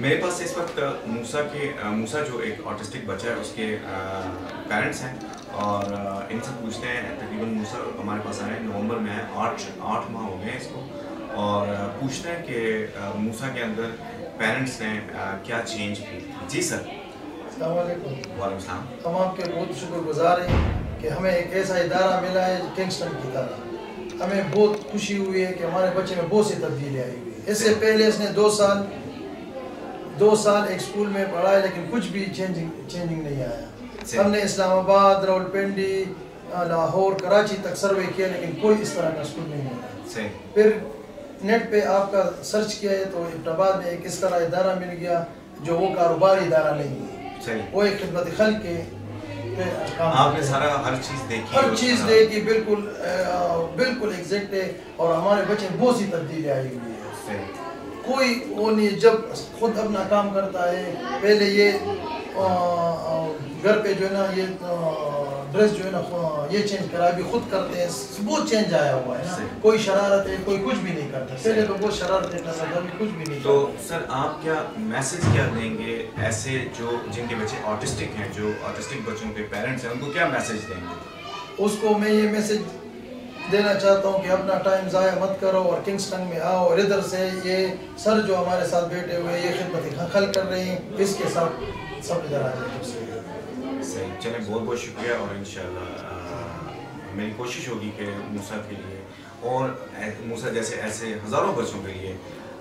मेरे पास इस वक्त मूसा जो एक ऑटिस्टिक बच्चा है उसके पेरेंट्स हैं और इनसे पूछते हैं। तकरीबन मूसा हमारे पास आए नवंबर में है, 8 माह हो गए इसको, और पूछते हैं कि मूसा के अंदर पेरेंट्स ने क्या चेंज की। जी सर। वालेकुम सलाम। हम आपके बहुत शुक्रगुजार हैं कि हमें एक ऐसा इदारा मिला है किंगस्टन की तरह। हमें बहुत खुशी हुई है कि हमारे बच्चे में बहुत सी तब्दीली आई हुई है। इससे पहले इसने 2 साल एक स्कूल में पढ़ा है, लेकिन कुछ भी चेंजिंग नहीं आया। हमने इस्लामाबाद, रावलपिंडी, लाहौर, कराची तक सर्वे किया, लेकिन कोई इस तरह का स्कूल नहीं मिला। फिर नेट पे आपका सर्च किया है तो इब्टाबाद में एक इस तरह इदारा मिल गया जो वो कारोबारी इदारा नहीं है, वो एक खिदमत खल्क के आपने सारा हर चीज़ देखी, बिल्कुल एग्जैक्ट है। और हमारे बच्चे में बहुत सी तब्दीली आई हुई है। कोई वो नहीं, जब खुद अपना काम करता है। पहले ये घर पे जो है ना ये ड्रेस जो है ना ये चेंज करा, अभी खुद करते हैं। बहुत चेंज आया हुआ है ना। कोई शरारत है, कोई कुछ भी नहीं करता। पहले तो बहुत शरारत करता था, अभी कुछ भी नहीं। तो सर आप क्या मैसेज क्या देंगे ऐसे जो जिनके बच्चे ऑटिस्टिक हैं, जो ऑटिस्टिक बच्चों के पेरेंट्स हैं, उनको क्या मैसेज देंगे? उसको मैं ये मैसेज देना चाहता हूँ कि अपना टाइम ज़ाया मत करो और किंगस्टन में आओ। और इधर से ये सर जो हमारे साथ बैठे हुए ये खिदमत खल कर रहे हैं, इसके साथ सब इधर आ जाए। सही, चलें, बहुत बहुत शुक्रिया। और इंशाल्लाह मेरी कोशिश होगी कि मूसा के लिए और मूसा जैसे ऐसे हज़ारों बच्चों के लिए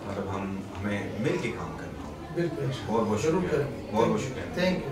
मतलब हमें मिल के काम करना होगा। बिल्कुल, बहुत बहुत शुक्रिया, बहुत बहुत शुक्रिया। Thank you.